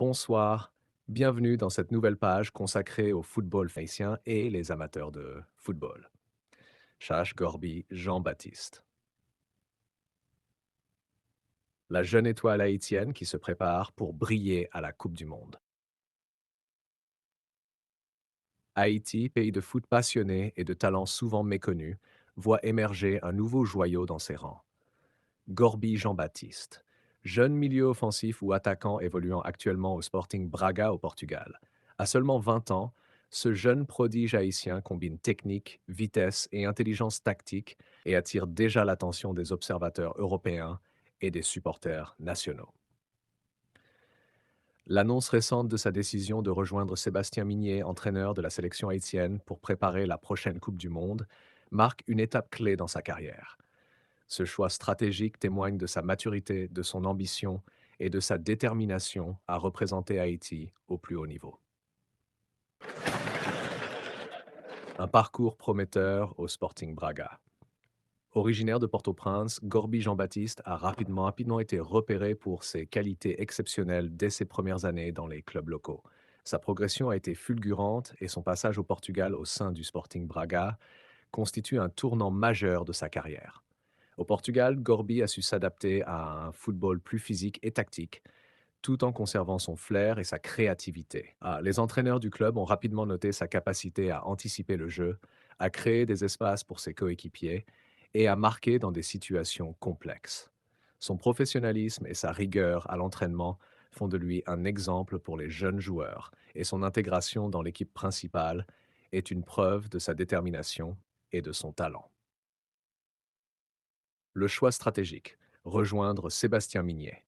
Bonsoir, bienvenue dans cette nouvelle page consacrée au football haïtien et les amateurs de football. Chache Gorby Jean-Baptiste. La jeune étoile haïtienne qui se prépare pour briller à la Coupe du Monde. Haïti, pays de foot passionné et de talents souvent méconnus, voit émerger un nouveau joyau dans ses rangs. Gorby Jean-Baptiste, jeune milieu offensif ou attaquant évoluant actuellement au Sporting Braga au Portugal. À seulement 20 ans, ce jeune prodige haïtien combine technique, vitesse et intelligence tactique et attire déjà l'attention des observateurs européens et des supporters nationaux. L'annonce récente de sa décision de rejoindre Sébastien Migné, entraîneur de la sélection haïtienne, pour préparer la prochaine Coupe du Monde, marque une étape clé dans sa carrière. Ce choix stratégique témoigne de sa maturité, de son ambition et de sa détermination à représenter Haïti au plus haut niveau. Un parcours prometteur au Sporting Braga. Originaire de Port-au-Prince, Gorby Jean-Baptiste a rapidement été repéré pour ses qualités exceptionnelles dès ses premières années dans les clubs locaux. Sa progression a été fulgurante et son passage au Portugal au sein du Sporting Braga constitue un tournant majeur de sa carrière. Au Portugal, Gorby a su s'adapter à un football plus physique et tactique, tout en conservant son flair et sa créativité. Les entraîneurs du club ont rapidement noté sa capacité à anticiper le jeu, à créer des espaces pour ses coéquipiers et à marquer dans des situations complexes. Son professionnalisme et sa rigueur à l'entraînement font de lui un exemple pour les jeunes joueurs, et son intégration dans l'équipe principale est une preuve de sa détermination et de son talent. Le choix stratégique, rejoindre Sébastien Mignet.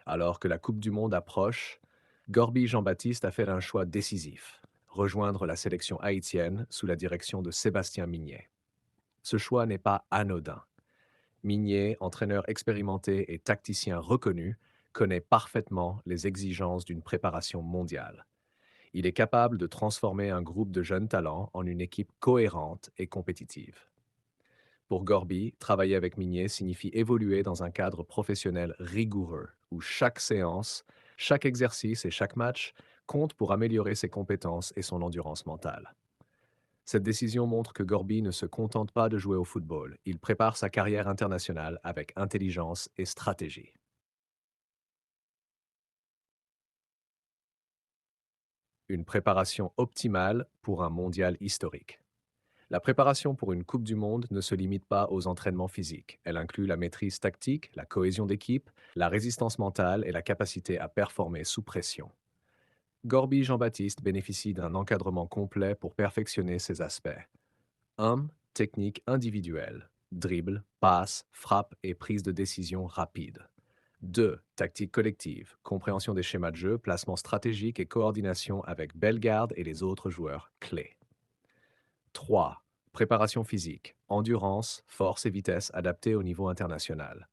Alors que la Coupe du Monde approche, Gorby Jean-Baptiste a fait un choix décisif, rejoindre la sélection haïtienne sous la direction de Sébastien Mignet. Ce choix n'est pas anodin. Mignet, entraîneur expérimenté et tacticien reconnu, connaît parfaitement les exigences d'une préparation mondiale. Il est capable de transformer un groupe de jeunes talents en une équipe cohérente et compétitive. Pour Gorby, travailler avec Mignet signifie évoluer dans un cadre professionnel rigoureux, où chaque séance, chaque exercice et chaque match comptent pour améliorer ses compétences et son endurance mentale. Cette décision montre que Gorby ne se contente pas de jouer au football, il prépare sa carrière internationale avec intelligence et stratégie. Une préparation optimale pour un mondial historique. La préparation pour une Coupe du Monde ne se limite pas aux entraînements physiques. Elle inclut la maîtrise tactique, la cohésion d'équipe, la résistance mentale et la capacité à performer sous pression. Gorby Jean-Baptiste bénéficie d'un encadrement complet pour perfectionner ces aspects. 1. Technique individuelle. Dribble, passe, frappe et prise de décision rapide. 2. Tactique collective. Compréhension des schémas de jeu, placement stratégique et coordination avec Bellegarde et les autres joueurs clés. 3. Préparation physique, endurance, force et vitesse adaptées au niveau international.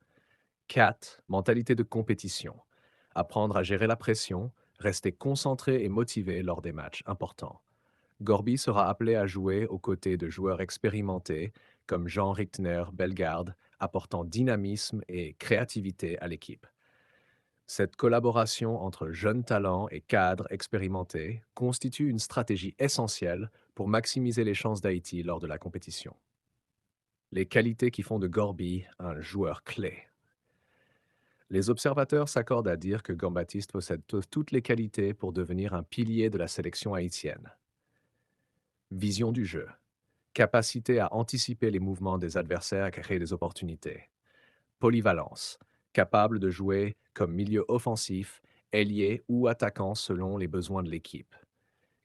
4. Mentalité de compétition. Apprendre à gérer la pression, rester concentré et motivé lors des matchs importants. Gorby sera appelé à jouer aux côtés de joueurs expérimentés comme Jean Richtner, Bellegarde, apportant dynamisme et créativité à l'équipe. Cette collaboration entre jeunes talents et cadres expérimentés constitue une stratégie essentielle pour maximiser les chances d'Haïti lors de la compétition. Les qualités qui font de Gorby un joueur clé. Les observateurs s'accordent à dire que Gambaptiste possède toutes les qualités pour devenir un pilier de la sélection haïtienne. Vision du jeu. Capacité à anticiper les mouvements des adversaires et créer des opportunités. Polyvalence. Capable de jouer comme milieu offensif, ailier ou attaquant selon les besoins de l'équipe.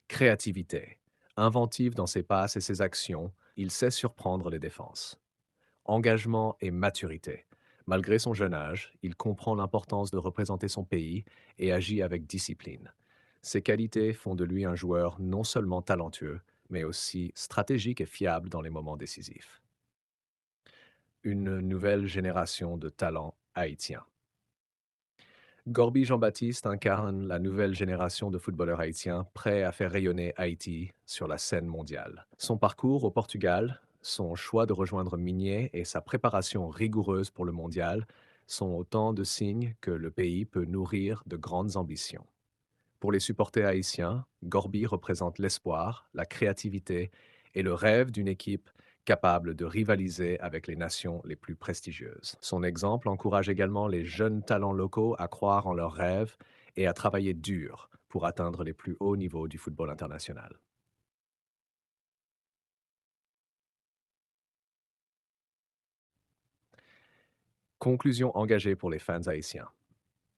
Créativité. Inventif dans ses passes et ses actions, il sait surprendre les défenses. Engagement et maturité. Malgré son jeune âge, il comprend l'importance de représenter son pays et agit avec discipline. Ces qualités font de lui un joueur non seulement talentueux, mais aussi stratégique et fiable dans les moments décisifs. Une nouvelle génération de talents haïtiens. Gorby Jean-Baptiste incarne la nouvelle génération de footballeurs haïtiens prêts à faire rayonner Haïti sur la scène mondiale. Son parcours au Portugal, son choix de rejoindre Migné et sa préparation rigoureuse pour le mondial sont autant de signes que le pays peut nourrir de grandes ambitions. Pour les supporters haïtiens, Gorby représente l'espoir, la créativité et le rêve d'une équipe capable de rivaliser avec les nations les plus prestigieuses. Son exemple encourage également les jeunes talents locaux à croire en leurs rêves et à travailler dur pour atteindre les plus hauts niveaux du football international. Conclusion engagée pour les fans haïtiens.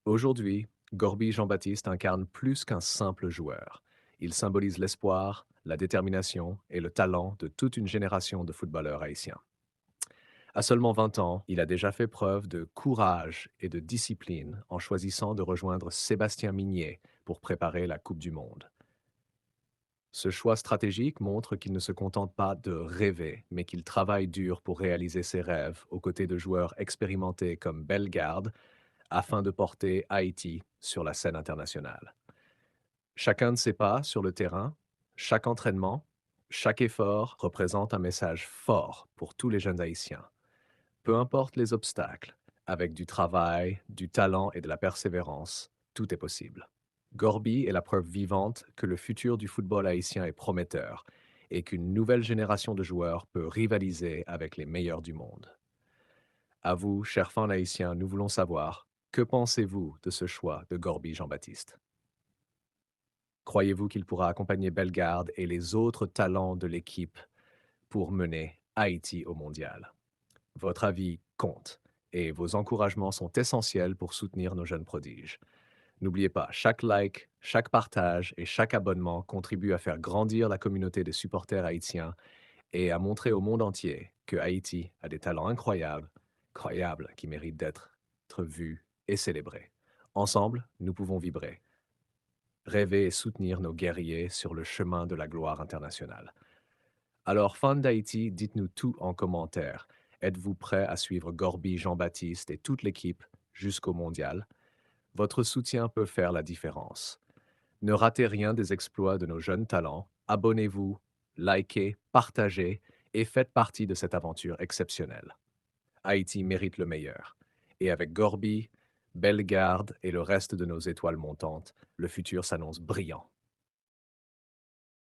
Aujourd'hui, Gorby Jean-Baptiste incarne plus qu'un simple joueur. Il symbolise l'espoir, la détermination et le talent de toute une génération de footballeurs haïtiens. À seulement 20 ans, il a déjà fait preuve de courage et de discipline en choisissant de rejoindre Sébastien Mignet pour préparer la Coupe du Monde. Ce choix stratégique montre qu'il ne se contente pas de rêver, mais qu'il travaille dur pour réaliser ses rêves aux côtés de joueurs expérimentés comme Bellegarde afin de porter Haïti sur la scène internationale. Chacun de ses pas sur le terrain, chaque entraînement, chaque effort représente un message fort pour tous les jeunes Haïtiens. Peu importe les obstacles, avec du travail, du talent et de la persévérance, tout est possible. Gorby est la preuve vivante que le futur du football haïtien est prometteur et qu'une nouvelle génération de joueurs peut rivaliser avec les meilleurs du monde. À vous, chers fans haïtiens, nous voulons savoir, que pensez-vous de ce choix de Gorby Jean-Baptiste? Croyez-vous qu'il pourra accompagner Bellegarde et les autres talents de l'équipe pour mener Haïti au mondial? Votre avis compte et vos encouragements sont essentiels pour soutenir nos jeunes prodiges. N'oubliez pas, chaque like, chaque partage et chaque abonnement contribue à faire grandir la communauté des supporters haïtiens et à montrer au monde entier que Haïti a des talents incroyables, incroyables qui méritent d'être vus et célébrés. Ensemble, nous pouvons vibrer, rêver et soutenir nos guerriers sur le chemin de la gloire internationale. Alors, fans d'Haïti, dites-nous tout en commentaire. Êtes-vous prêt à suivre Gorby, Jean-Baptiste et toute l'équipe jusqu'au mondial? Votre soutien peut faire la différence. Ne ratez rien des exploits de nos jeunes talents. Abonnez-vous, likez, partagez et faites partie de cette aventure exceptionnelle. Haïti mérite le meilleur. Et avec Gorby, Bellegarde et le reste de nos étoiles montantes, le futur s'annonce brillant.